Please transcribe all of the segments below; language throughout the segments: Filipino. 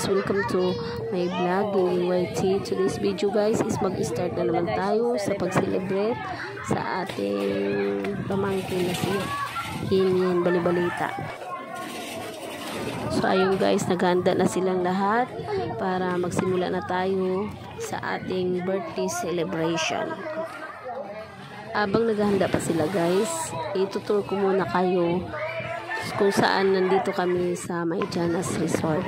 welcome to my vlog, Gingging YT. Today's video guys is mag-start na naman tayo sa pag-celebrate sa ating pamangkin na si Hinyin Balibalita. So ayun guys, naghanda na silang lahat para magsimula na tayo sa ating birthday celebration. Abang naghahanda pa sila guys, itutur ko muna kayo kung saan nandito kami sa Mayjanas Resort.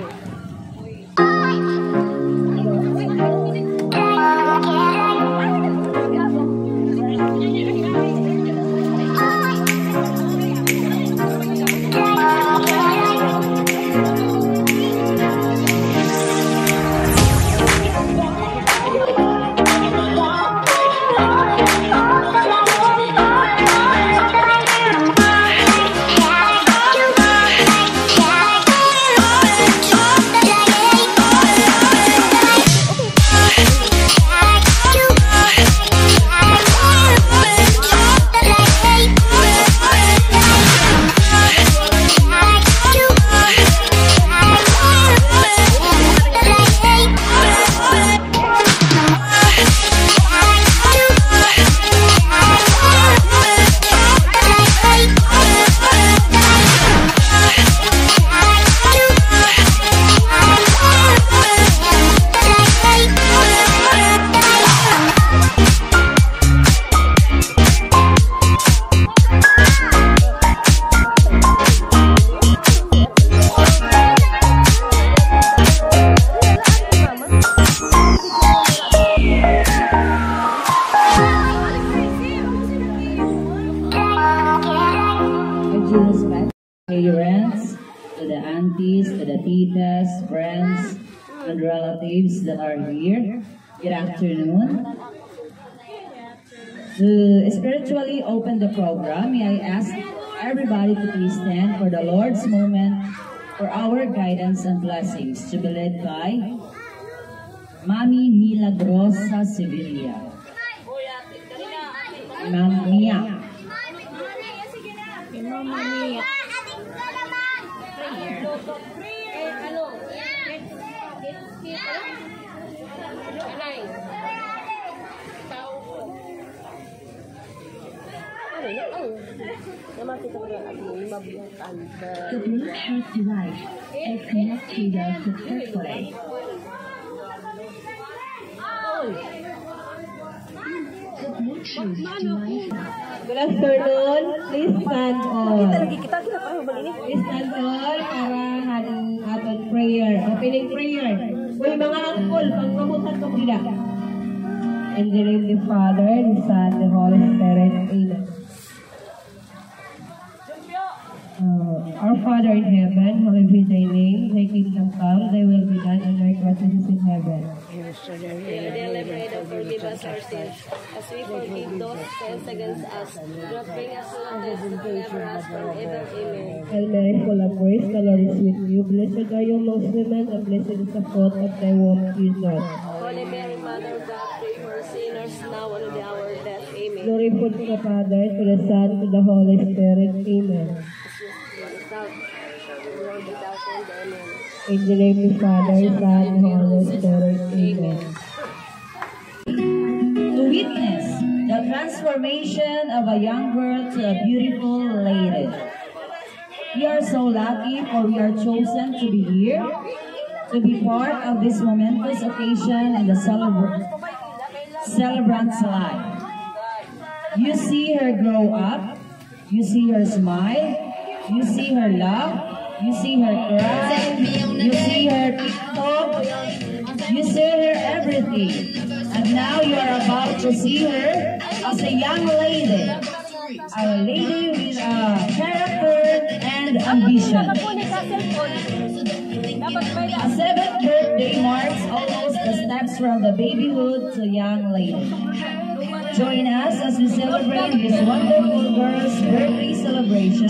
Parents, to the aunties, to the titas, friends, and relatives that are here. Good afternoon. To spiritually open the program, may I ask everybody to please stand for the Lord's moment for our guidance and blessings, to be led by Mami Milagrosa Sevilla. Ma'am Mia. The Bluetooth device is connected successfully. The Bluetooth device. Good afternoon. Please stand all. Please stand all para hadong ating prayer. Opening prayer. Uy, mga angkol, pagkamutan ko sila. In the name of the Father, the Son, the Holy Spirit. Amen. Our Father in heaven, hallowed be thy name. Thy kingdom come, thy will be done on earth as it is in heaven. Forgive us our sins, as we forgive those who sin against us. Do not bring us into temptation, but deliver us from evil. Amen. Hail Mary, full of grace, the Lord is with you. Blessed are you amongst women, and blessed is the fruit of thy womb, Jesus. Holy Mary, Mother of God, pray for us sinners now and at the hour of death. Amen. Glory be to the Father, to the Son, to the Holy Spirit. Amen. In the name of the Father, Son, and Holy Spirit. Amen. To witness the transformation of a young girl to a beautiful lady. We are so lucky, for we are chosen to be here, to be part of this momentous occasion in the celebrant's life. You see her grow up, you see her smile, you see her laugh, you see her cry, you see her TikTok, you see her everything. And now you are about to see her as a young lady. A lady with character and ambition. A 7th birthday marks almost the steps from the babyhood to young lady. Join us as we celebrate this wonderful girl's birthday celebration.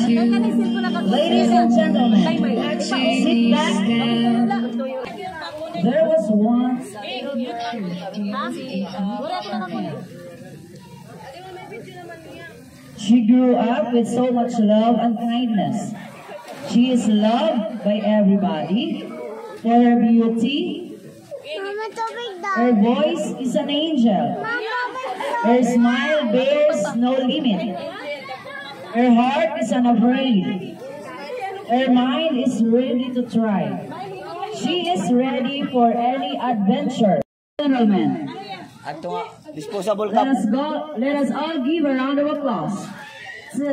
Ladies and gentlemen, sit back. There was once she grew up with so much love and kindness. She is loved by everybody. for her beauty. Her voice is an angel. Her smile bears no limit. Her heart is unafraid. Her mind is ready to try. She is ready for any adventure. Gentlemen, Disposable let cup. us go. Let us all give a round of applause to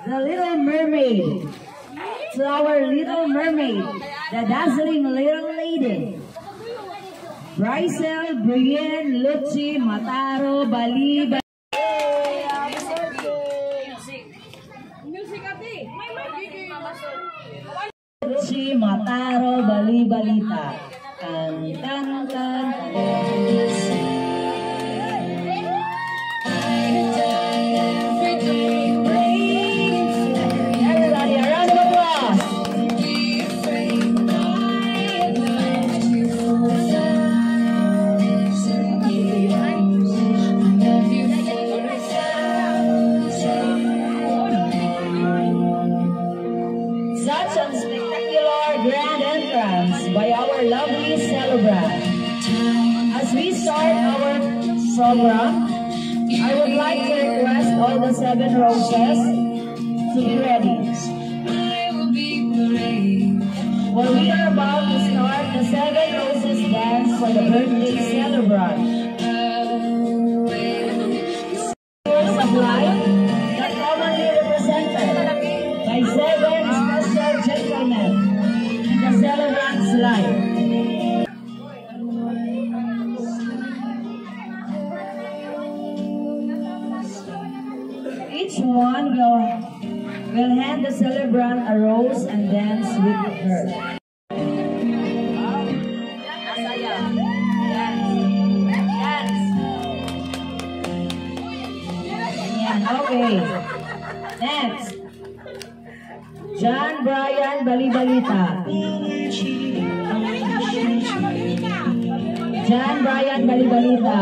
the Little Mermaid, to our Little Mermaid, the dazzling little lady, Brycel Brienne Lucci Mataro Bali. Lucci Mataro Bali Balita. Tan tan tan. Everybody, a round of applause. Such a spectacular grand entrance by our lovely celebrant. As we start our program, I would like to request all the 7 roses to be ready. Well, we are about to start the 7 roses dance for the birthday celebrant. Colors of light that commonly represented by 7 special gentlemen in the celebrant's life. Each one will hand the celebrant a rose and dance with her. Okay. Next. John Brian Balibalita. John Brian Balibalita.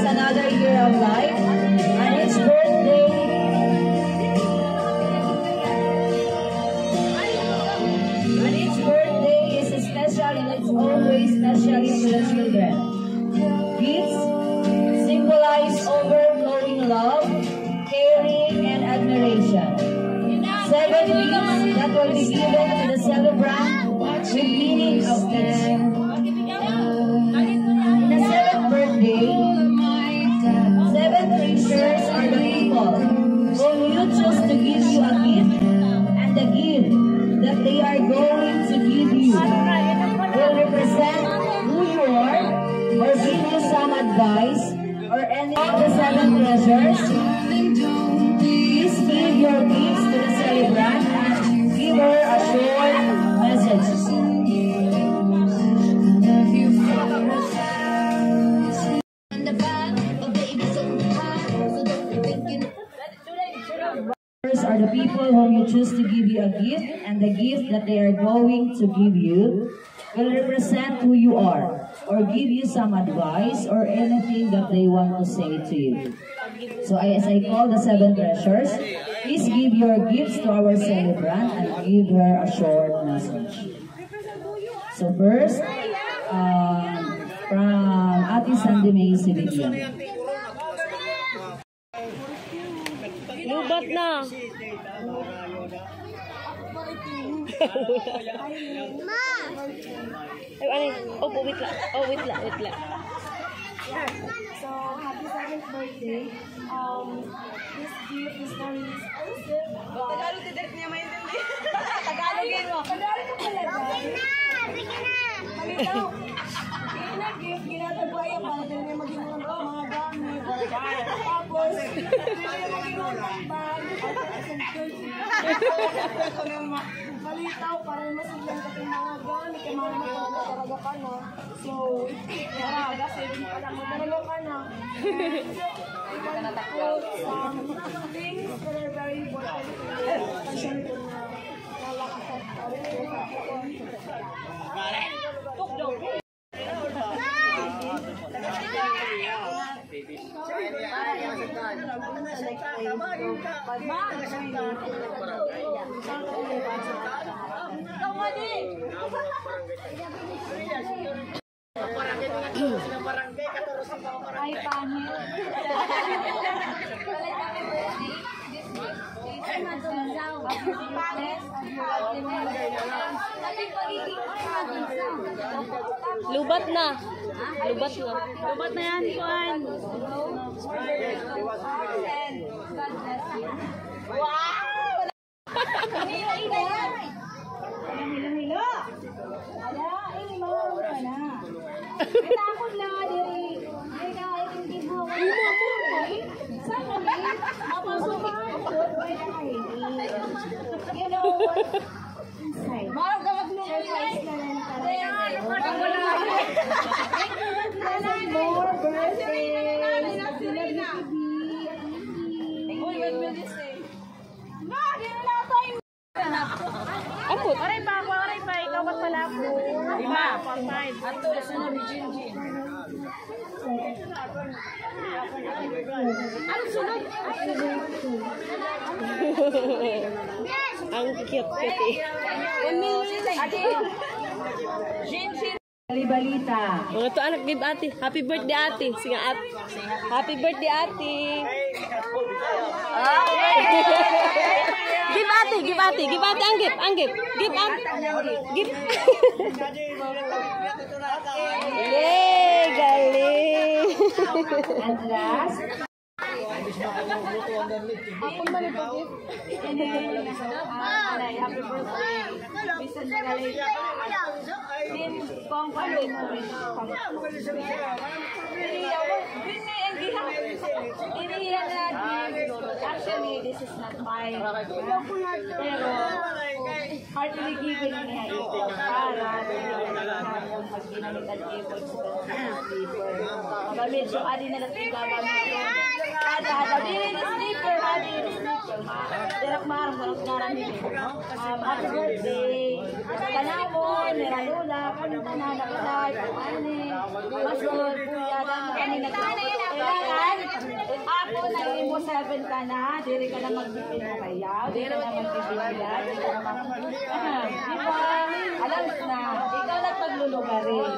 Another year of life, and its birthday is special in its own way, especially to the children. Gifts symbolize overflowing love, caring, and admiration. 7 gifts that will be given to the to choose to give you a gift, and the gift that they are going to give you will represent who you are, or give you some advice, or any of the 7 treasures. Please give your gifts to the celebrant and give her a short message. Are the people whom you choose to give you a gift, and the gift that they are going to give you will represent who you are, or give you some advice or anything that they want to say to you. So as I call the 7 treasures, please give your gifts to our celebrant and give her a short message. So first, from Ate Sandy May Sibilia. Lubat na. Ma! Ay, oh, wait lang. Oh, wait lang. So, happy 7th birthday. This gift is very expensive. Tagalog direct niya maintindihan. Tagalogin mo. Tagalog ka pala. Okay na! Sige na! Malitaw. Yun na gift, ginatagwayan para din niya mag-iwan ko mga gamit. Tapos, din niya mag-iwan ng bag. Malitaw para masiglan ka ng mga gamit. Kaya mga talaga ka na. So, para saving pa lang. Magdalaw ka na. Some things that are very important. Especially kung nalakas ay pangit. Lubat na. Lubat na yan, Juan. Wow! Hilo-hilo! Ala, ini mawawag ka na. Takot lang, diri. Ay, kahit hindi mo. Saan ka rin? You know what? Inside. Marang gawag mo. Surprise na lang talaga. More birthday. Uy, what will you say? Ma, di na lang tayo. Amot. Aray pa, ikaw ba't pala ako? Lima. Ato, sunod ni Jinjin. Anong sunod? Ang cute eh. 1 million. Ate. Jinjin. Balita. Mga to anak, give ate. Happy birthday ate. Sige at. Happy birthday ate. Give ate. Give ate ang gift. Give ate. Give. Yay, galing. And last, Ako man ito gift. Happy birthday. Bisan na galing. Din kong palit mo rin. Iniyan na actually, this is not mine. Pero, heartily given niya ito para yung pag-ginamitan able sleeper. Medyo adi na natin gagamit yun. Ada, dili na sleeper, adi na sleeper. Direk marang parang nito. Happy birthday. Kanamon, Meralula, Panutanan, Nakalay, Ani, Masol, Puya, dahil kami nagkakailangan. Ako na mo 7 ka na, diri ka na magbibig na kaya, diri ka na magbibig na, diri ka na magbibig na. Diba? Alam na, ikaw nagpaglulugarin.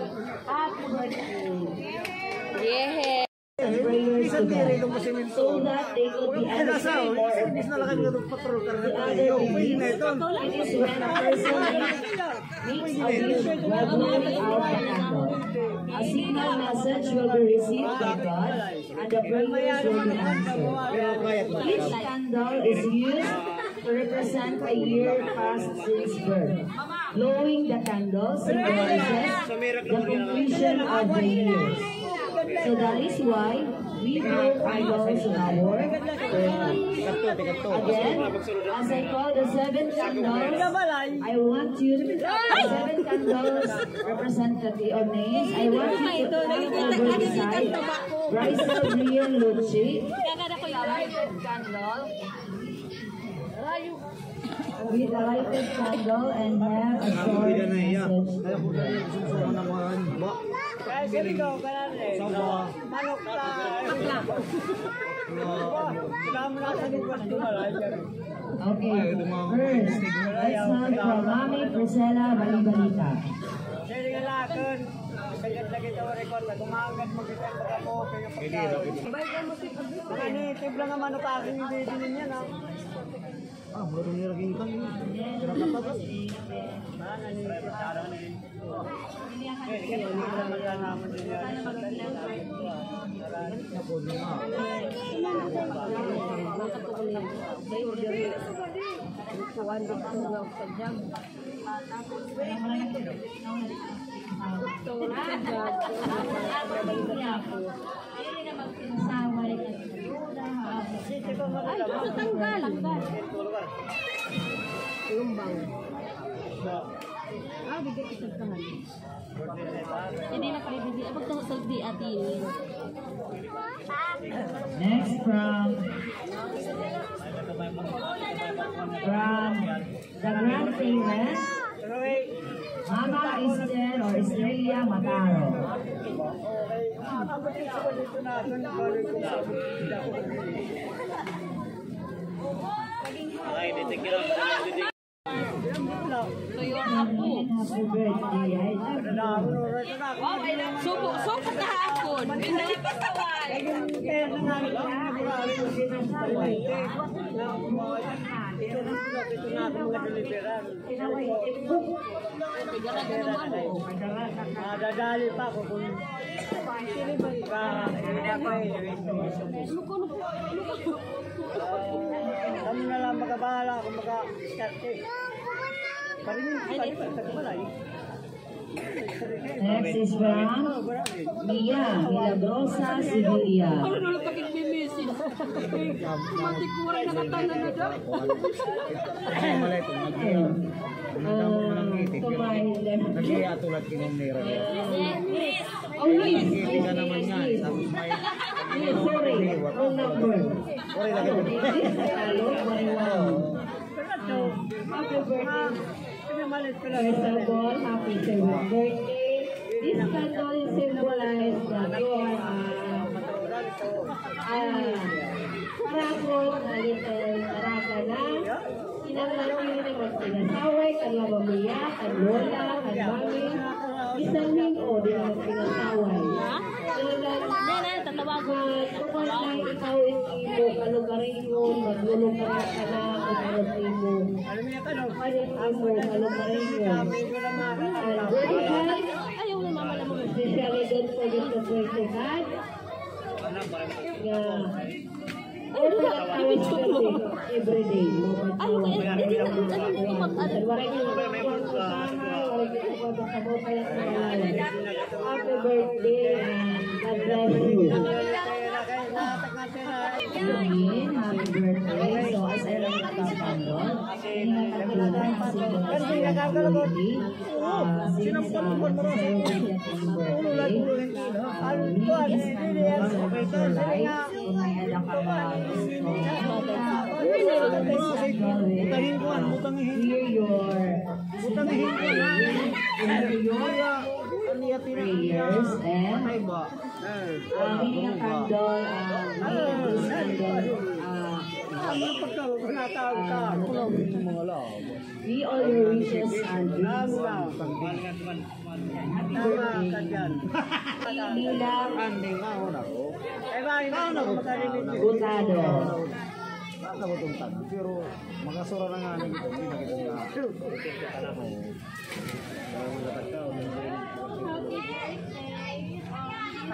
Happy birthday. Yeah. prayers to God, so that they could be understood more of the other beliefs. It is when a person makes a wish gradually out of anger. A single message will be received by God, and the prayers will be answered. Each candle is used to represent a year past since birth. Blowing the candle symbolizes the completion of the years. So that is why we blow candles on our birthday. Again, as I call the 7 candles, I want you to, the 7 candles representative of names, I want you to come over the side. Bryce Brian Lucci, candle, with a lighted candle and have a short Okay, first, let's have from Mami Priscilla Balibalita. Baru nilagay ikan ini. Berapa pas? Bigay kita tangan. Jadi nak bibili apa tahu saldi ati ini. Next from the grandparents, Mama Esther or Estrella Mataro. Happy birthday. Subo kahapon. Pindalit pa tawal. Dadali pa ako kung kami na lang magabahala kung mag-start eh. Next is from Mia Milagrosa Sibilia. Ano nung pag-i-message? Mati kurang nakatanan na daw. To my left. Nag-iatulat kinumnira. Please. Ka naman nga. Tapos may... Sorry, wrong number. Sorry, lagi mo. Happy birthday. First of all, happy 7th birthday. This candle symbolize that you are parako na little taraka na kinangalaki na magsinasaway, kanlamamiya, kanlola, kanmami, isamin o di na magsinasaway. Tatawagan, kung na ikaw imo, kalugarin mo, maglulugaran ka na, kalugarin mo. Ayaw na mama na mga. Especially don't forget to pray to God. Yeah. Also, tawag kasi every day. Ayaw ka, hindi na mag-ano. Happy birthday and God bless you. Again, happy birthday. So, as I lang nagkakandol, hinatagularan kasi ko na sa birthday. Since celebrate yung birthday, we is candles of your life. Kung may alam ka mga gusto, hear your prayers and having a candle, be all your wishes and dreams. Happy birthday. Nilang Butado. Pero makasura na nga nito. Hindi na kita na.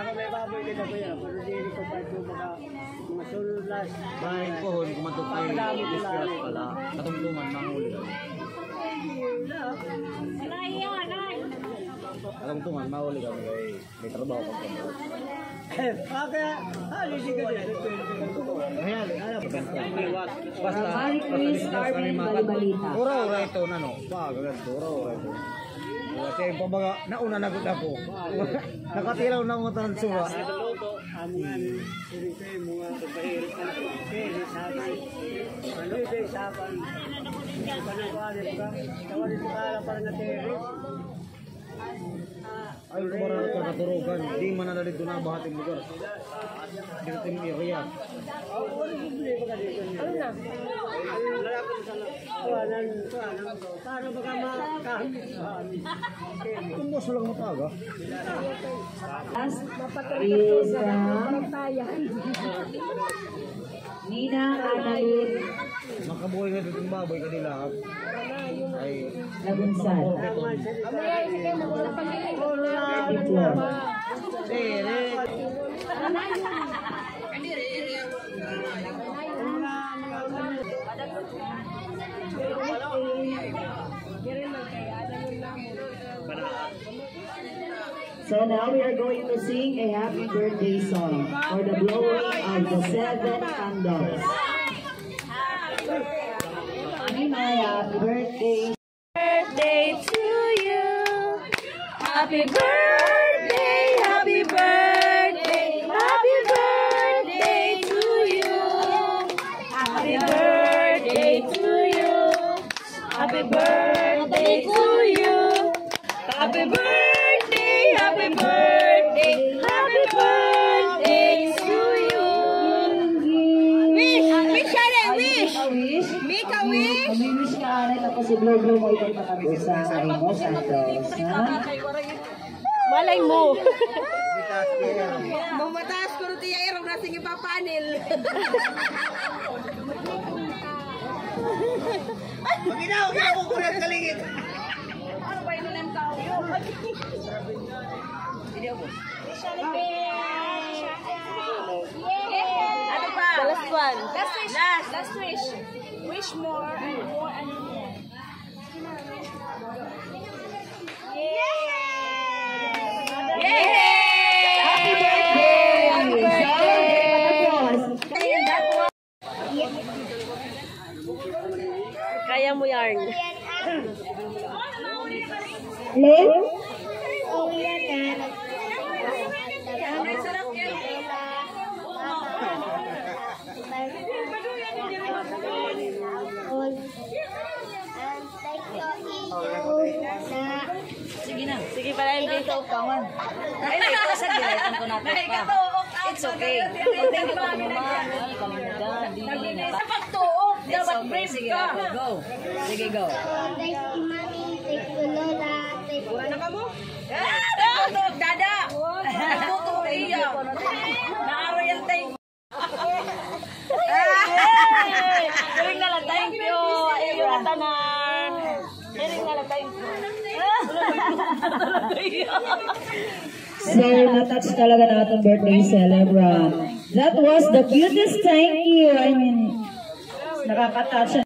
Ako may baboy kita ko yan. Pero di ko pa ito baka masunod last. Bahay pohon, kumatupay, discuss pala. Katungtungan, mahuli kami. Katungtungan, mahuli kami. May trabaho pa kami. Kaya, halisi ka din. Basta, ura-ura ito na no. Ura-ura ito. Kasi pambaga, nauna nagot ako. Nakatilaw na mga tansura. Ano yan, siri-siri mga pagpahirit ka na. Siri-sapan. Ano yung sapan? Panagwalit ka. Tawalin ka lang parang na-territ. Ay, kumarang kakaturugan. Di man na dito na bahating lugar. Dito yung area. Ano na? Paano baka makahamit sa amin? Kung mo lang mataga. Nina Annalyn Makabuhay na dito yung baboy kanila. Ay, Lagunsan. So now we are going to sing a happy birthday song for the blowing of the 7 candles. Happy birthday. Birthday to you. Happy birthday, happy birthday, happy birthday to you. Happy birthday to you. Happy birthday to you. Happy birthday, happy birthday, happy birthday to you. Wish, wish wish. Make a wish. Kami-wish ka rin ako si Blow mo itong patabusa ay mo, Santos. Ha? Malay mo. Mamataas ko rin yung irong nasing ipapanil. Maginaw, ginawang ko rin kalingit. Ano ba yun ang tao? Ano pa? The last one. Last wish. Last wish. Wish more and more and more. Happy birthday! Happy birthday! Kaya mo yarn. Len? Sige pala yung dito. Ay, ito sa diretan ko natin pa. It's okay. Thank you pa naman. Sa pagtuot, dapat brave ka. Go. Sige, go. Thank you, Mami. Thank you, Lola. Thank you. Na ka mo? Tutuog, dada. Tutuog iya. Naaro yung thank you. Hiring na lang, thank you. Iyo na tanan. Hiring na lang, thank you. So, na-touch talaga na itong birthday celebrant. That was the cutest thank you. I mean, nakaka-touch.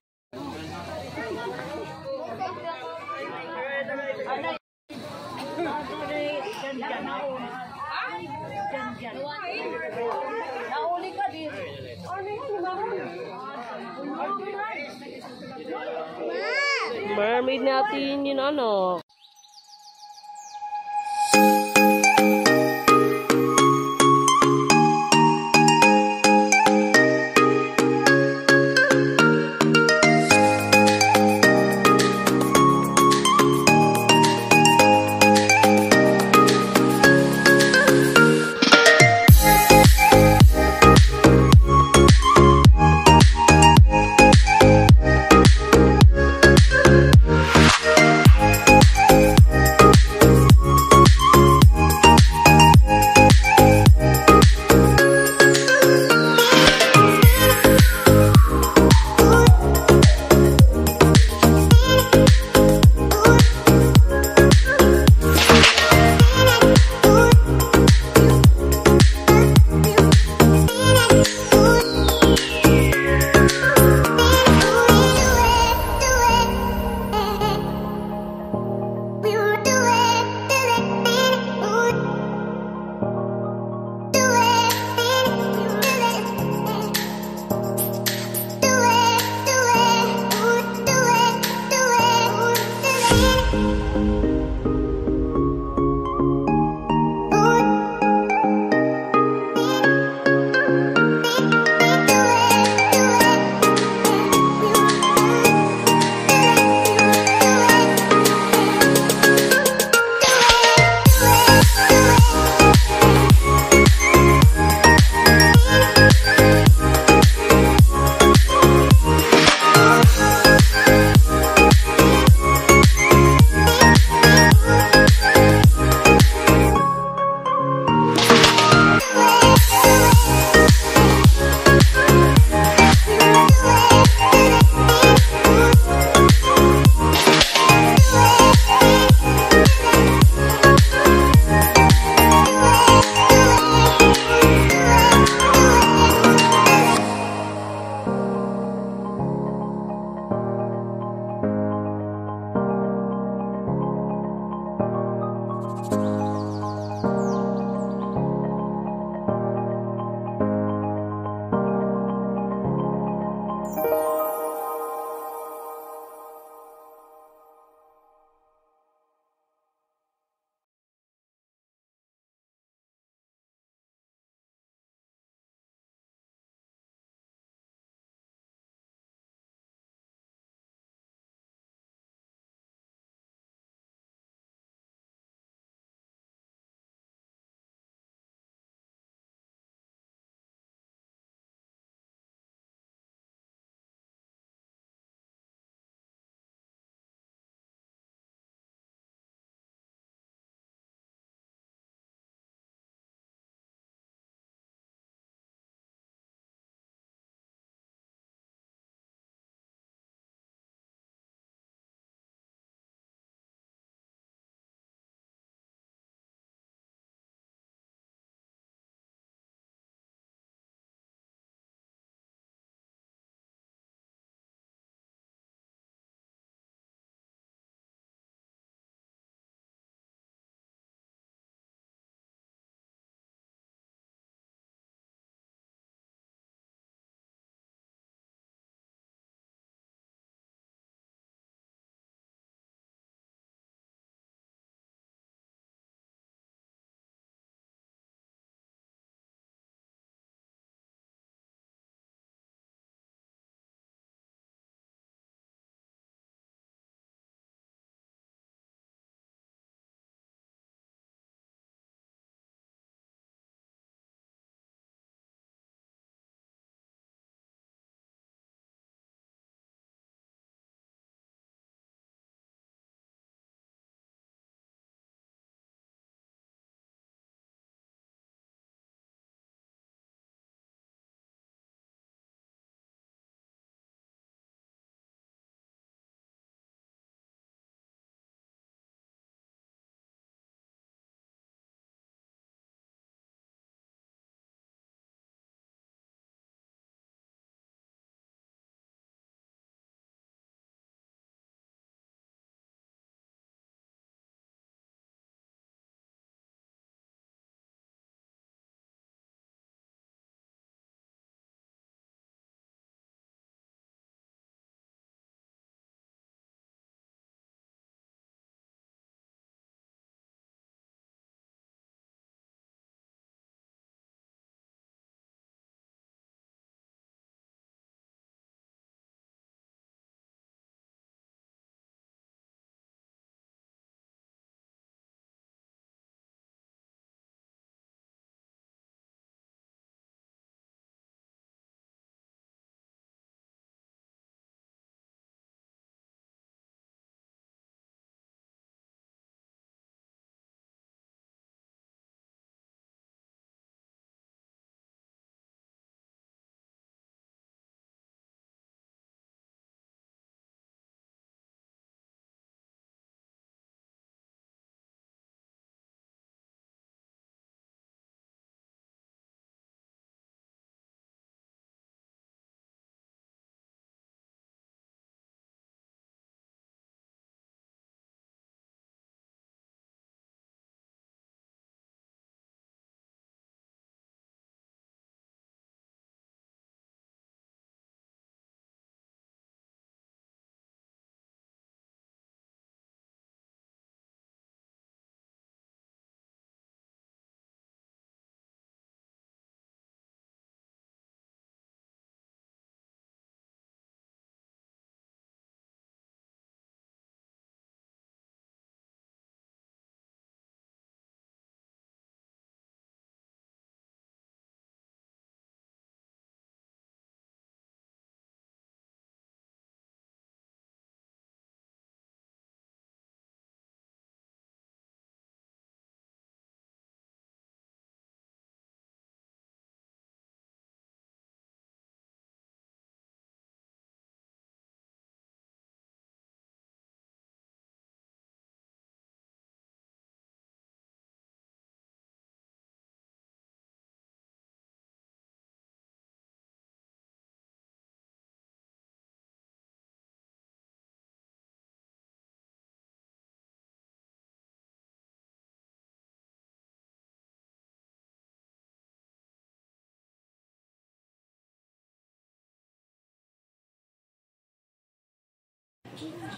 Nauli ka din. Mermaid natin yun ano.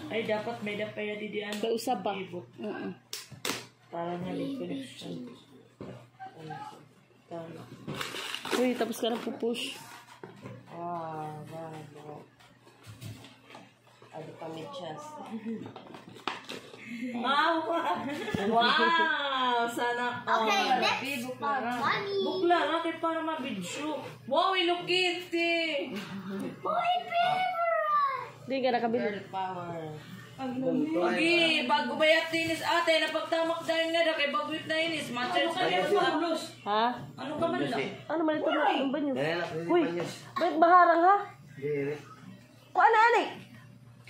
Ay, dapat may dapaya di diyan. Kausap pa. Para nga may connection. Tama. Uy, tapos ka na pupush. Bravo. Ano pa medyas? Wow! Sana Okay, next bunny. Bukla nga kay para mabidyo. Wow, Hello Kitty! My favorite. Hindi ka nakabili. Girl power. Okay, bago bayat tinis ate, napagtamak dahil nga kay bagwit na inis. Matcha ka niya sa blues. Ha? Ano ka man lang? Ano man ito na? Ang banyo? Dahil ako Uy, ba't baharang ha? Kuha na, ani?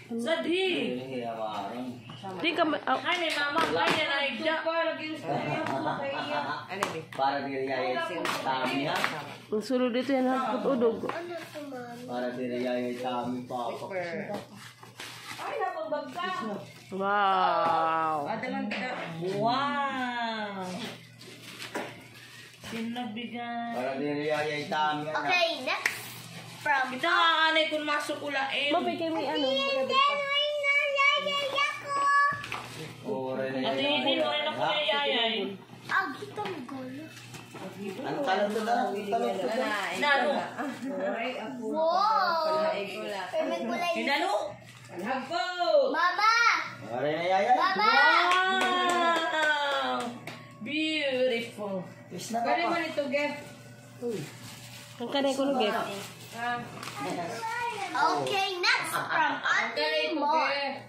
Sadhi! Di ka, Ay, may mama, kaya na idya. Para diriyaya kami ha. ang sulod dito yan ha, udog. Para diriyaya kami pa ako. Ay, napagbag ka. Wow. Adaman ka. Wow! Sinabigan. Para diriyaya kami ha. Okay, next from Kita nga anay kung masukulain. Mabay kayo may ano. Oray na Ate, yan. hindi mo rin ako nayayay. Ang kitang gulo. Ang talong to na. Talong to na. Nano? Wow! May kulay. Hinano? Hagpo! Mama! Oray na yaya. Mama! Wow! Beautiful. Wish na ka pa. ito, Gef. Ang kanay ko nung gift. Okay, next from Auntie More.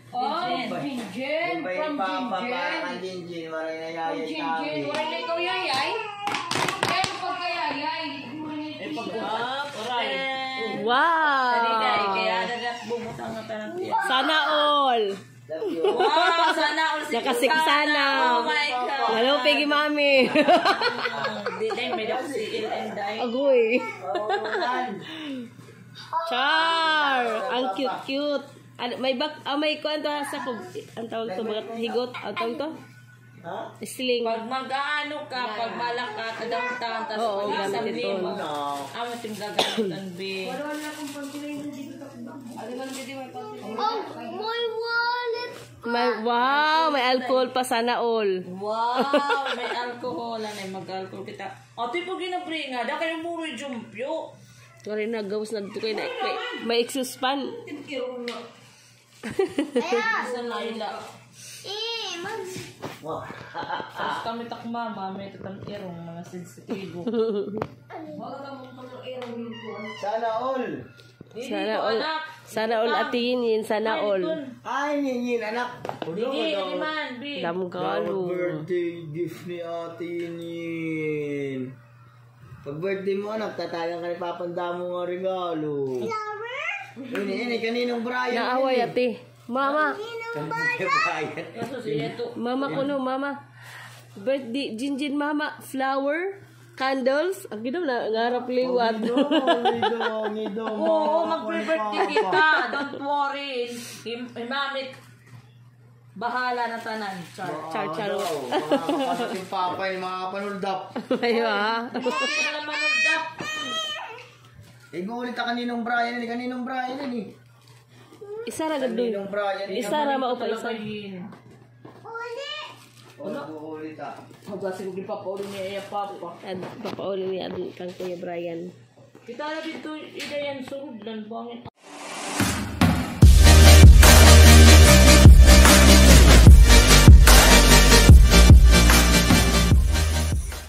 Oh, Jinjen. Kumbay From papa Jinjen. para kang Jinjin. Oray na yaya kami. Wala na ikaw yayay? Kaya mo pagkayayay. Alright. Wow. Kaya dagat bumutang na tanang tiyan. Sana all. Love you. Wow, sana all si Nakasiksana. Oh my God. Hello, Peggy Mami. Di din, may daw si Il and Dai. Agoy. Char! Ang cute-cute. Ano, may may kuan to sa kub. Ang tawag to, mga higot. Ang tawag to? Ha? Sling. Pag mag-ano ka, pag malak ka, kadamtan, tapos Oo, pag gamit sabi ito. mo, No. amo ting gagamit ang B. Oh, my wallet. Wow, may alcohol pa sana all. Wow, may alcohol. Ano mag-alcohol kita. Ate, pag ginabringa, da kayo muroy jumpyo. Sorry na, gawas na dito kayo na. May exhaust fan. Ayan. Sa Laila. Mag... Wow. Tapos kami takmama, may tatam-irong mga sensitibo. Sana all. Sana all. Sana all atin yun. Sana all. Ay, Ninyin, anak. Hindi, man, B. Damgalo. Birthday gift ni Ate Nin. Pag birthday mo, anak, tatagang ka ni Papanda mo nga regalo. Ini, kaninong Brian? Naaway ate. Mama. Kaninong Brian? Kaso siya to. Mama kuno, mama. Birthday, Jinjin mama. Flower. Candles. Ang ginaw na, ngarap liwat. Oo, mag-birthday kita. Don't worry. Imamit. Bahala na tanan. Char. Char. Mga kapatid yung papa, yung mga panuldap. Ayo ha. Hindi na naman uldap. Ulit kaninong Brian, kaninong Brian, eh. Isa ra gad dun. Kaninong Brian, Isa ra maupa isa. ulit ah. Magkasi ko gipapauli niya iya papa. Ad papauli ni adun kang Kuya Brian. Kita na dito ida yan surud lan buangin.